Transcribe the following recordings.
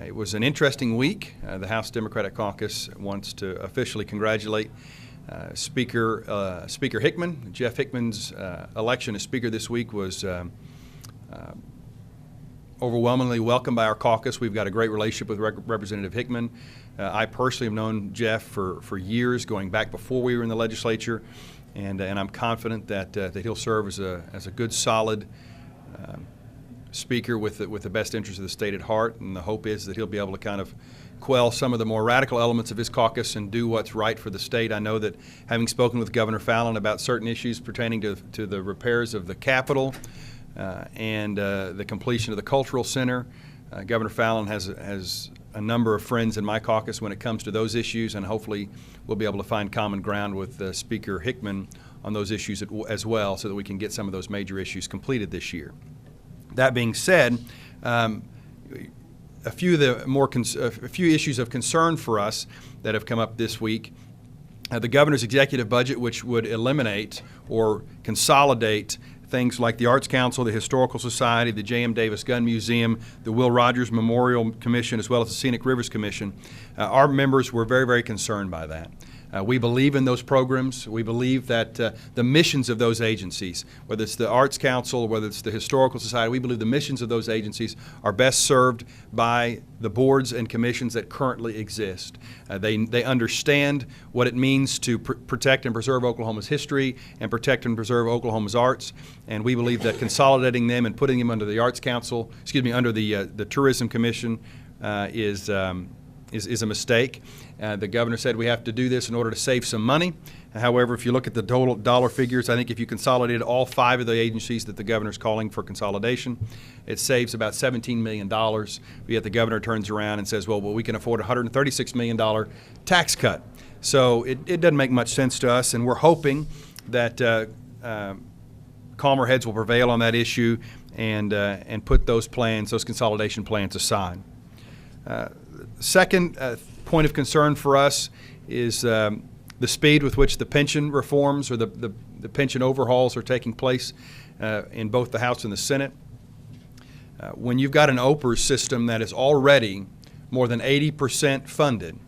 It was an interesting week. The House Democratic Caucus wants to officially congratulate Speaker Hickman. Jeff Hickman's election as Speaker this week was overwhelmingly welcomed by our caucus. We've got a great relationship with Representative Hickman. I personally have known Jeff for years, going back before we were in the legislature, and I'm confident that he'll serve as a good, solid Speaker with the best interest of the state at heart. And the hope is that he'll be able to kind of quell some of the more radical elements of his caucus and do what's right for the state. I know that, having spoken with Governor Fallin about certain issues pertaining to the repairs of the Capitol and the completion of the Cultural Center, Governor Fallin has a number of friends in my caucus when it comes to those issues, and hopefully we'll be able to find common ground with Speaker Hickman on those issues as well, so that we can get some of those major issues completed this year. That being said, a few issues of concern for us that have come up this week. The governor's executive budget, which would eliminate or consolidate things like the Arts Council, the Historical Society, the J.M. Davis Gun Museum, the Will Rogers Memorial Commission, as well as the Scenic Rivers Commission. Our members were very, very concerned by that. We believe in those programs. We believe that the missions of those agencies, whether it's the Arts Council or whether it's the Historical Society, we believe the missions of those agencies are best served by the boards and commissions that currently exist. They understand what it means to protect and preserve Oklahoma's history and protect and preserve Oklahoma's arts, and we believe that consolidating them and putting them under the Arts Council, under the Tourism Commission is a mistake. The governor said we have to do this in order to save some money. However, if you look at the total dollar figures, I think if you consolidated all 5 of the agencies that the governor's calling for consolidation, it saves about $17 million. Yet the governor turns around and says, well, we can afford a $136 million tax cut. So it doesn't make much sense to us, and we're hoping that calmer heads will prevail on that issue and put those consolidation plans aside. Second point of concern for us is the speed with which the pension reforms or the pension overhauls are taking place in both the House and the Senate. When you've got an OPERS system that is already more than 80% funded,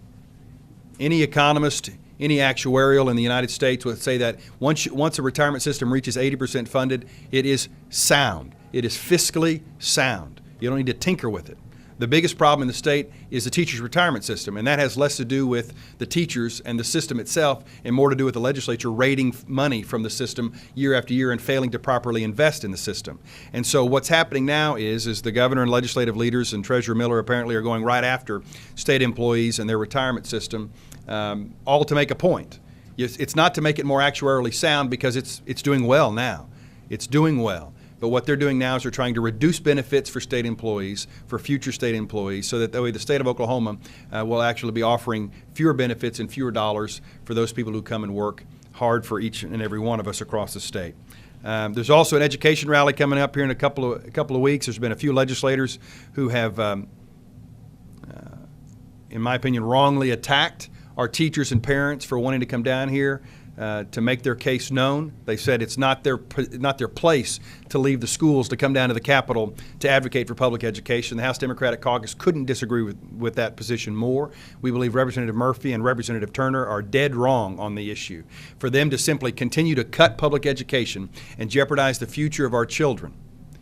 any economist, any actuarial in the United States would say that once a retirement system reaches 80% funded, it is sound. It is fiscally sound. You don't need to tinker with it. The biggest problem in the state is the teachers' retirement system, and that has less to do with the teachers and the system itself and more to do with the legislature raiding money from the system year after year and failing to properly invest in the system. And so what's happening now is the governor and legislative leaders and Treasurer Miller apparently are going right after state employees and their retirement system, all to make a point. It's not to make it more actuarially sound, because it's doing well now. It's doing well. But what they're doing now is they're trying to reduce benefits for state employees, for future state employees, so that way the state of Oklahoma will actually be offering fewer benefits and fewer dollars for those people who come and work hard for each and every one of us across the state. There's also an education rally coming up here in a couple of weeks. There's been a few legislators who have, in my opinion, wrongly attacked our teachers and parents for wanting to come down here to make their case known. They said it's not their place to leave the schools to come down to the Capitol to advocate for public education. The House Democratic Caucus couldn't disagree with that position more. We believe Representative Murphy and Representative Turner are dead wrong on the issue. For them to simply continue to cut public education and jeopardize the future of our children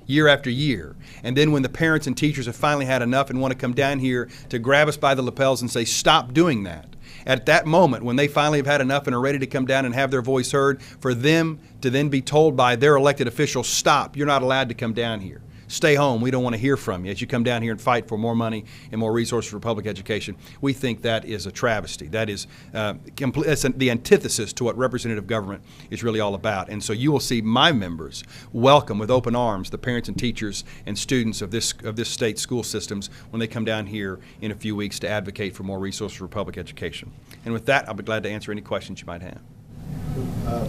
year after year, and then when the parents and teachers have finally had enough and want to come down here to grab us by the lapels and say, stop doing that. At that moment, when they finally have had enough and are ready to come down and have their voice heard, for them to then be told by their elected officials, stop, you're not allowed to come down here. Stay home, we don't want to hear from you as you come down here and fight for more money and more resources for public education. We think that is a travesty. That is that's the antithesis to what representative government is really all about. And so you will see my members welcome with open arms the parents and teachers and students of this state school systems when they come down here in a few weeks to advocate for more resources for public education. And with that, I'll be glad to answer any questions you might have.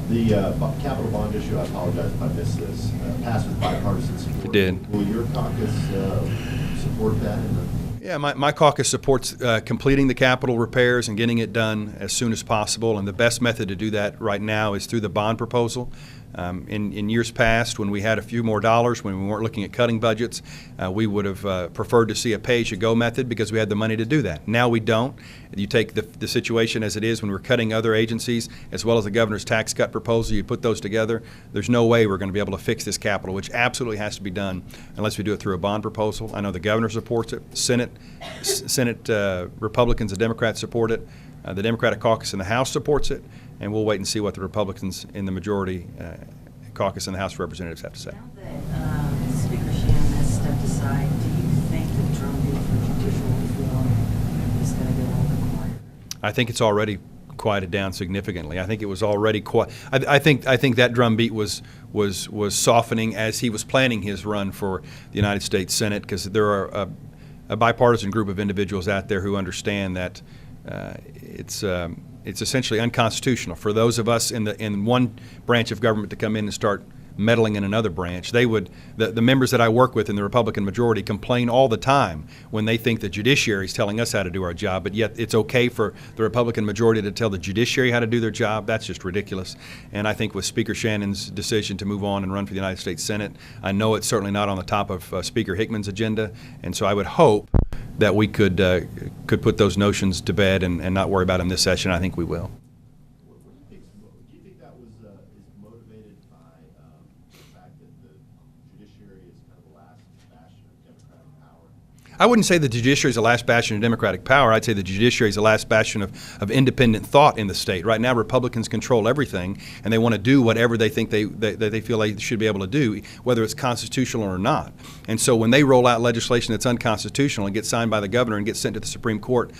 The capital bond issue, I apologize if I missed this, passed with bipartisan support. It did. Will your caucus support that? Yeah, my caucus supports completing the Capitol repairs and getting it done as soon as possible, and the best method to do that right now is through the bond proposal. In years past, when we had a few more dollars, when we weren't looking at cutting budgets, we would have preferred to see a pay-as-you-go method because we had the money to do that. Now we don't. You take the situation as it is when we're cutting other agencies, as well as the governor's tax cut proposal, you put those together, there's no way we're going to be able to fix this capital, which absolutely has to be done unless we do it through a bond proposal. I know the governor supports it. Senate Republicans and Democrats support it. The Democratic caucus in the House supports it, and we'll wait and see what the Republicans in the majority caucus in the House of Representatives have to say. Now that Speaker Shannon has stepped aside, do you think the drumbeat for judicial reform is going to get a little bit quieter? I think it's already quieted down significantly. I think it was already quiet. I think that drumbeat was softening as he was planning his run for the United States Senate, because there are a bipartisan group of individuals out there who understand that it's essentially unconstitutional for those of us in one branch of government to come in and start meddling in another branch. The members that I work with in the Republican majority complain all the time when they think the judiciary is telling us how to do our job, but yet it's okay for the Republican majority to tell the judiciary how to do their job. That's just ridiculous. And I think with Speaker Shannon's decision to move on and run for the United States Senate, I know it's certainly not on the top of Speaker Hickman's agenda, and so I would hope that we could put those notions to bed and not worry about them this session. I think we will. What do you think that was is motivated by the fact that the judiciary is kind of the last bastion of Democratic power? I wouldn't say the judiciary is the last bastion of Democratic power. I'd say the judiciary is the last bastion of independent thought in the state. Right now, Republicans control everything, and they want to do whatever they think they feel they should be able to do, whether it's constitutional or not. And so when they roll out legislation that's unconstitutional and gets signed by the governor and gets sent to the Supreme Court,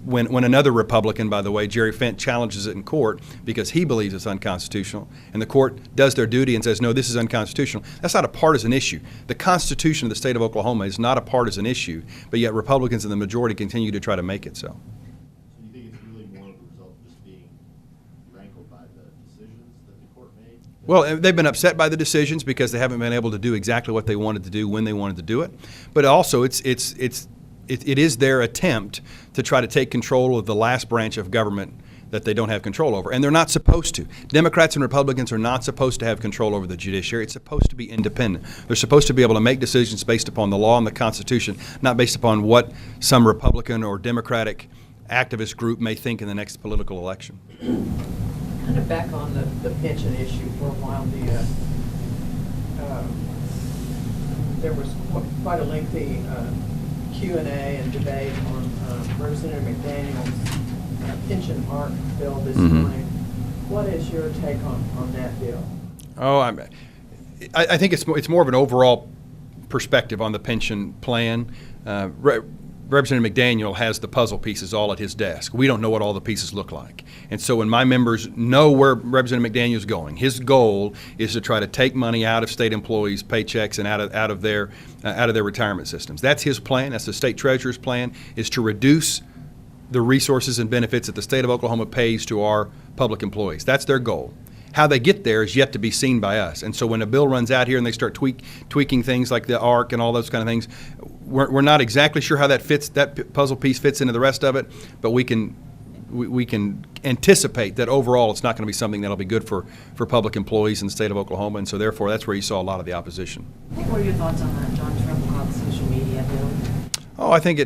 when another Republican, by the way, Jerry Fent, challenges it in court because he believes it's unconstitutional, and the court does their duty and says, no, this is unconstitutional, that's not a partisan issue. The Constitution of the state of Oklahoma is not a partisan issue, but yet Republicans in the majority continue to try to make it so. So you think it's really more of a result of just being rankled by the decisions that the court made? Well, they've been upset by the decisions because they haven't been able to do exactly what they wanted to do when they wanted to do it. But also, it is their attempt to try to take control of the last branch of government that they don't have control over, and they're not supposed to. Democrats and Republicans are not supposed to have control over the judiciary. It's supposed to be independent. They're supposed to be able to make decisions based upon the law and the Constitution, not based upon what some Republican or Democratic activist group may think in the next political election. Kind of back on the pension issue for a while, there was quite a lengthy Q&A and debate on Representative McDaniel's pension ARC bill this morning. What is your take on that bill? Oh, I think it's more of an overall perspective on the pension plan. Representative McDaniel has the puzzle pieces all at his desk. We don't know what all the pieces look like. And so when my members know where Representative McDaniel is going, his goal is to try to take money out of state employees' paychecks and out of their retirement systems. That's his plan. That's the state treasurer's plan, is to reduce the resources and benefits that the state of Oklahoma pays to our public employees. That's their goal. How they get there is yet to be seen by us. And so when a bill runs out here and they start tweaking things like the ARC and all those kind of things, we're not exactly sure how that puzzle piece fits into the rest of it, but we can anticipate that overall it's not going to be something that'll be good for public employees in the state of Oklahoma, and so therefore that's where you saw a lot of the opposition. What were your thoughts on that John Trumbull social media bill? Oh, I think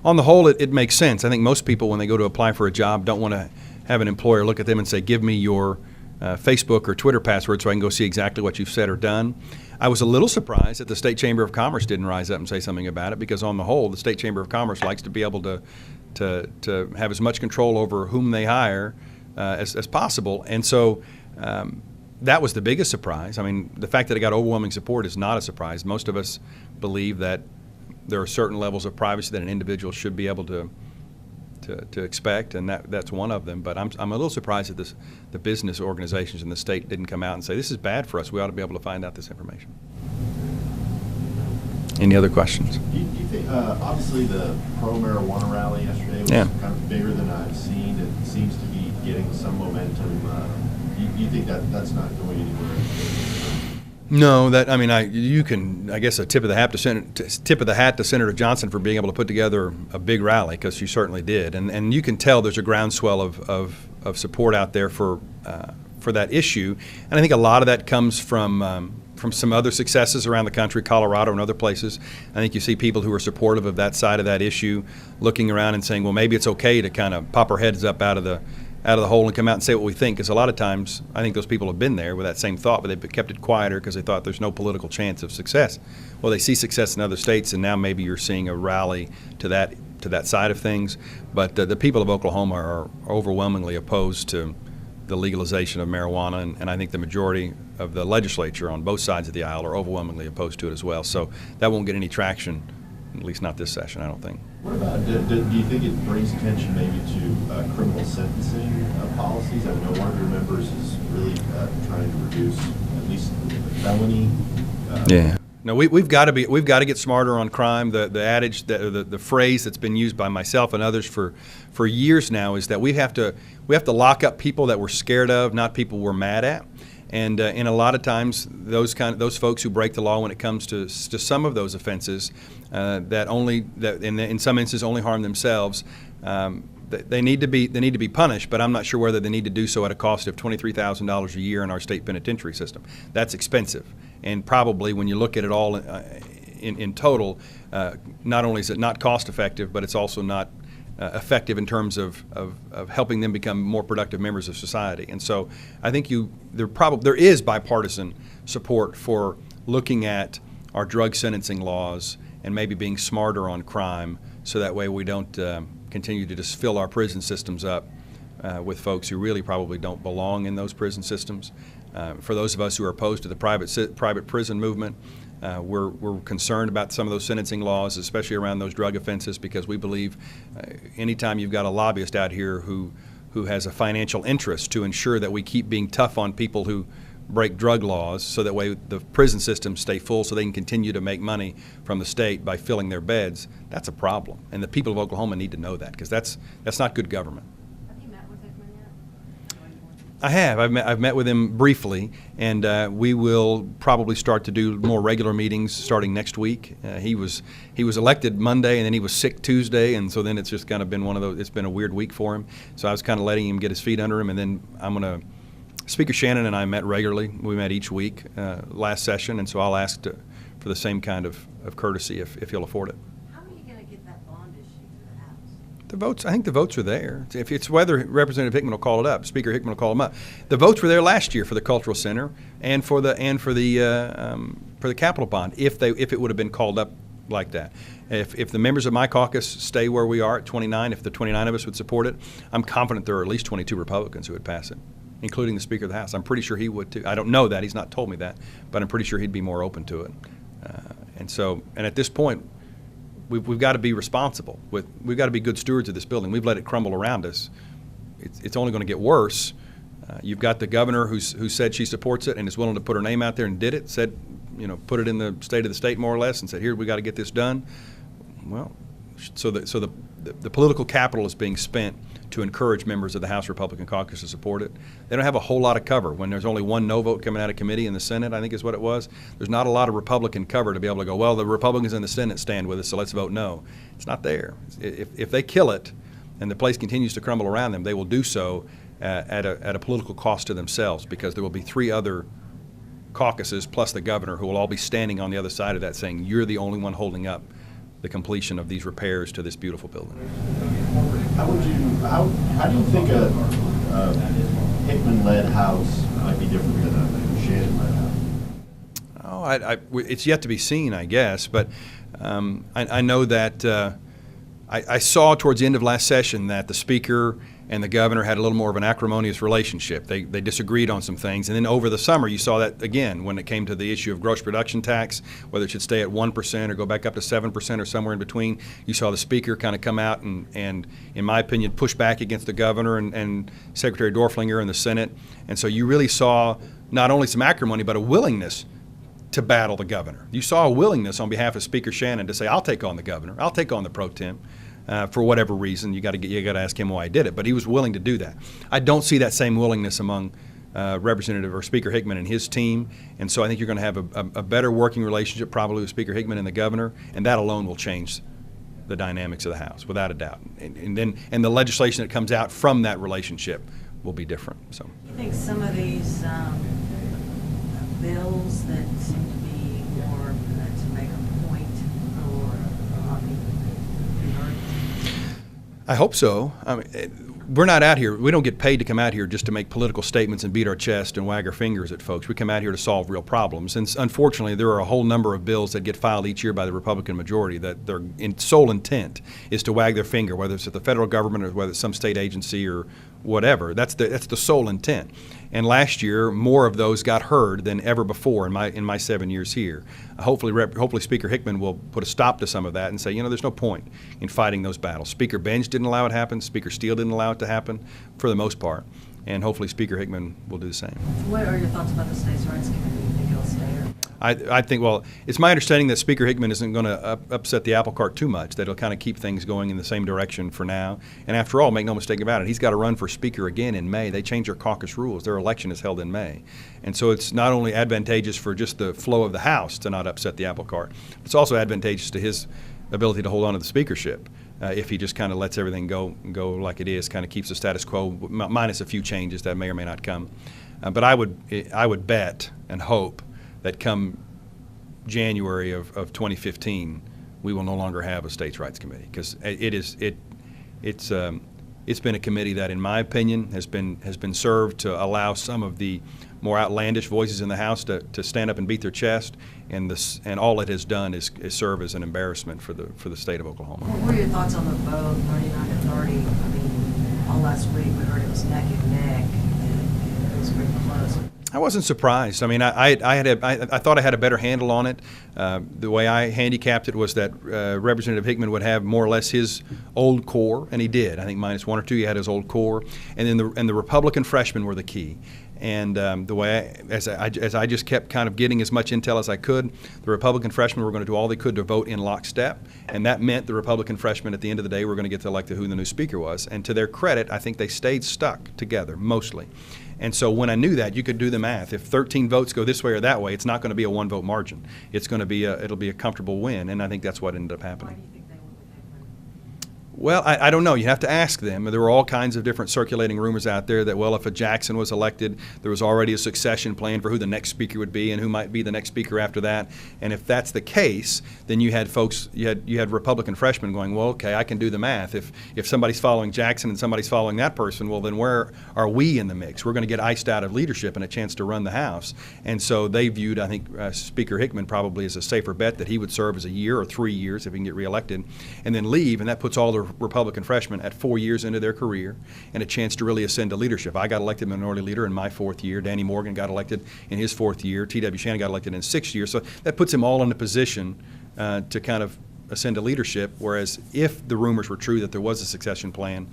on the whole, it makes sense. I think most people, when they go to apply for a job, don't want to have an employer look at them and say, give me your Facebook or Twitter password so I can go see exactly what you've said or done. I was a little surprised that the State Chamber of Commerce didn't rise up and say something about it, because on the whole, the State Chamber of Commerce likes to be able to have as much control over whom they hire as possible. And so that was the biggest surprise. I mean, the fact that it got overwhelming support is not a surprise. Most of us believe that there are certain levels of privacy that an individual should be able to expect, and that's one of them. But I'm a little surprised that the business organizations in the state didn't come out and say, this is bad for us. We ought to be able to find out this information. Any other questions? Do you think, obviously the pro-marijuana rally yesterday was kind of bigger than I've seen. It seems to be getting some momentum. Do you think that's not going anywhere? No, you can, I guess, a tip of the hat to Senator Johnson for being able to put together a big rally, because she certainly did, and you can tell there's a groundswell of support out there for for that issue. And I think a lot of that comes from some other successes around the country, Colorado and other places. I think you see people who are supportive of that side of that issue looking around and saying, well, maybe it's okay to kind of pop our heads up out of the hole and come out and say what we think. Because a lot of times, I think those people have been there with that same thought, but they've kept it quieter because they thought there's no political chance of success. Well, they see success in other states, and now maybe you're seeing a rally to that side of things. But the people of Oklahoma are overwhelmingly opposed to the legalization of marijuana, and I think the majority of the legislature on both sides of the aisle are overwhelmingly opposed to it as well. So that won't get any traction, at least not this session, I don't think. What about, do you think it brings attention maybe to criminal sentencing policies? I know one of your members is really trying to reduce at least the felony. Yeah. No, we've got to get smarter on crime. The adage, the phrase that's been used by myself and others for years now is that we have to lock up people that we're scared of, not people we're mad at. And a lot of times, those folks who break the law when it comes to some of those offenses that in some instances only harm themselves. They need to be punished, but I'm not sure whether they need to do so at a cost of $23,000 a year in our state penitentiary system. That's expensive, and probably when you look at it all in total, not only is it not cost effective, but it's also not effective in terms of helping them become more productive members of society. And so I think there is bipartisan support for looking at our drug sentencing laws and maybe being smarter on crime, so that way we don't continue to just fill our prison systems up with folks who really probably don't belong in those prison systems. For those of us who are opposed to the private prison movement, we're concerned about some of those sentencing laws, especially around those drug offenses, because we believe anytime you've got a lobbyist out here who has a financial interest to ensure that we keep being tough on people who break drug laws, so that way the prison systems stay full so they can continue to make money from the state by filling their beds, that's a problem. And the people of Oklahoma need to know that, because that's not good government. Have you met with Hickman yet? I have. I've met with him briefly, and we will probably start to do more regular meetings starting next week. He was elected Monday, and then he was sick Tuesday, and so then it's just kind of been one of those. It's been a weird week for him. So I was kind of letting him get his feet under him, and then Speaker Shannon and I met regularly. We met each week last session, and so I'll ask for the same kind of courtesy if he'll afford it. How are you going to get that bond issue to the House? The votes, I think the votes are there. If it's whether Representative Hickman will call it up, Speaker Hickman will call them up. The votes were there last year for the Cultural Center and for the capital bond, if it would have been called up like that. If the members of my caucus stay where we are at 29, if the 29 of us would support it, I'm confident there are at least 22 Republicans who would pass it, including the Speaker of the House. I'm pretty sure he would too. I don't know that, he's not told me that, but I'm pretty sure he'd be more open to it. And at this point, we've got to be responsible. We've got to be good stewards of this building. We've let it crumble around us. It's only going to get worse. You've got the governor who said she supports it and is willing to put her name out there and did it. Said, put it in the state of the state more or less, and said, here, we got to get this done. Well, so the political capital is being spent to encourage members of the House Republican caucus to support it. They don't have a whole lot of cover. When there's only one no vote coming out of committee in the Senate, I think is what it was, there's not a lot of Republican cover to be able to go, well, the Republicans in the Senate stand with us, so let's vote no. It's not there. If they kill it and the place continues to crumble around them, they will do so at a political cost to themselves, because there will be 3 other caucuses plus the governor who will all be standing on the other side of that saying, you're the only one holding up the completion of these repairs to this beautiful building. How do you think a Hickman-led House might be different than a Shannon-led House? Oh, it's yet to be seen, I guess. But I know that I saw towards the end of last session that the Speaker and the governor had a little more of an acrimonious relationship. They disagreed on some things. And then over the summer, you saw that again when it came to the issue of gross production tax, whether it should stay at 1% or go back up to 7% or somewhere in between. You saw the Speaker kind of come out and in my opinion, push back against the governor and Secretary Dorflinger in the Senate. And so you really saw not only some acrimony, but a willingness to battle the governor. You saw a willingness on behalf of Speaker Shannon to say, I'll take on the governor. I'll take on the pro tem. For whatever reason, you got to ask him why he did it, but he was willing to do that. I don't see that same willingness among Representative or Speaker Hickman and his team, and so I think you're going to have a better working relationship probably with Speaker Hickman and the governor, and that alone will change the dynamics of the House without a doubt. And the legislation that comes out from that relationship will be different. So. You think some of these bills that seem to be more to make a point or not be heard? I hope so. I mean, we're not out here. We don't get paid to come out here just to make political statements and beat our chest and wag our fingers at folks. We come out here to solve real problems. And unfortunately, there are a whole number of bills that get filed each year by the Republican majority that their sole intent is to wag their finger, whether it's at the federal government or whether it's some state agency or whatever. That's the sole intent. And last year, more of those got heard than ever before in my 7 years here. Hopefully Speaker Hickman will put a stop to some of that and say, there's no point in fighting those battles. Speaker Bench didn't allow it to happen. Speaker Steele didn't allow it to happen for the most part. And hopefully Speaker Hickman will do the same. What are your thoughts about the States' Rights Committee? Do you think it'll stay? Or? I think, well, it's my understanding that Speaker Hickman isn't going to upset the apple cart too much, that he'll kind of keep things going in the same direction for now. And after all, make no mistake about it, he's got to run for Speaker again in May. They change their caucus rules. Their election is held in May. And so it's not only advantageous for just the flow of the House to not upset the apple cart, it's also advantageous to his ability to hold on to the speakership. If he just kind of lets everything go like it is, kind of keeps the status quo, minus a few changes that may or may not come. But I would bet and hope that come January of 2015, we will no longer have a States' Rights Committee, because it's been a committee that, in my opinion, has been served to allow some of the more outlandish voices in the House to stand up and beat their chest, and all it has done is serve as an embarrassment for the state of Oklahoma. What are your thoughts on the vote, 39-30? I mean, all last week we heard it was neck and neck, and it was pretty close. I wasn't surprised. I mean, I thought I had a better handle on it. The way I handicapped it was that Representative Hickman would have more or less his old core, and he did. I think minus one or two, he had his old core, and then the Republican freshmen were the key. And the way as I just kept kind of getting as much intel as I could, the Republican freshmen were going to do all they could to vote in lockstep, and that meant the Republican freshmen at the end of the day were going to get to elect who the new speaker was. And to their credit, I think they stayed stuck together mostly. And so when I knew that, you could do the math. If 13 votes go this way or that way, it's not going to be a one-vote margin. It's going to be it'll be a comfortable win, and I think that's what ended up happening. Why do you think they went with Hickman? Well, I don't know. You have to ask them. There were all kinds of different circulating rumors out there that, well, if a Jackson was elected, there was already a succession plan for who the next speaker would be and who might be the next speaker after that. And if that's the case, then you had Republican freshmen going, well, okay, I can do the math. If somebody's following Jackson and somebody's following that person, well, then where are we in the mix? We're going to get iced out of leadership and a chance to run the House. And so they viewed, I think, Speaker Hickman probably as a safer bet that he would serve as a year or 3 years if he can get reelected, and then leave, and that puts all the Republican freshmen at 4 years into their career and a chance to really ascend to leadership. I got elected minority leader in my 4th year. Danny Morgan got elected in his 4th year. T.W. Shannon got elected in his 6th year. So that puts him all in a position to kind of ascend to leadership, whereas if the rumors were true that there was a succession plan,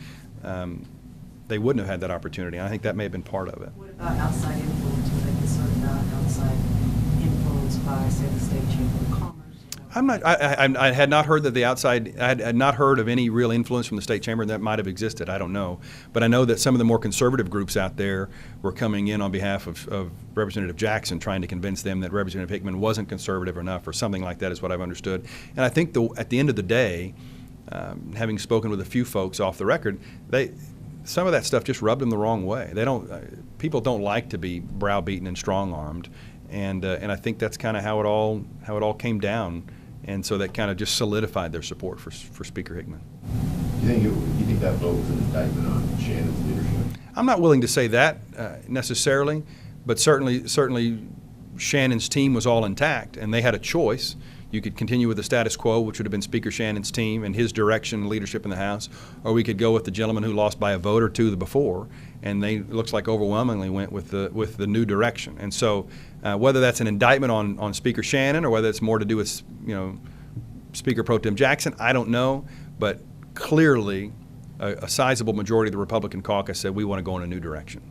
they wouldn't have had that opportunity. And I think that may have been part of it. What about outside influence? Were they concerned about outside influence by, say, the State Chamber of Commerce? I had not heard that the outside. I had not heard of any real influence from the state chamber that might have existed. I don't know, but I know that some of the more conservative groups out there were coming in on behalf of Representative Jackson, trying to convince them that Representative Hickman wasn't conservative enough, or something like that, is what I've understood. And I think at the end of the day, having spoken with a few folks off the record, some of that stuff just rubbed them the wrong way. People don't like to be browbeaten and strong-armed, and I think that's kind of how it all came down. And so that kind of just solidified their support for Speaker Hickman. Do you think that vote was an indictment on Shannon's leadership? I'm not willing to say that necessarily, but certainly Shannon's team was all intact, and they had a choice. You could continue with the status quo, which would have been Speaker Shannon's team and his direction and leadership in the House, or we could go with the gentleman who lost by a vote or two before, and they looks like overwhelmingly went with the new direction. And so whether that's an indictment on Speaker Shannon or whether it's more to do with Speaker Pro Tem Jackson, I don't know, but clearly a sizable majority of the Republican caucus said we want to go in a new direction.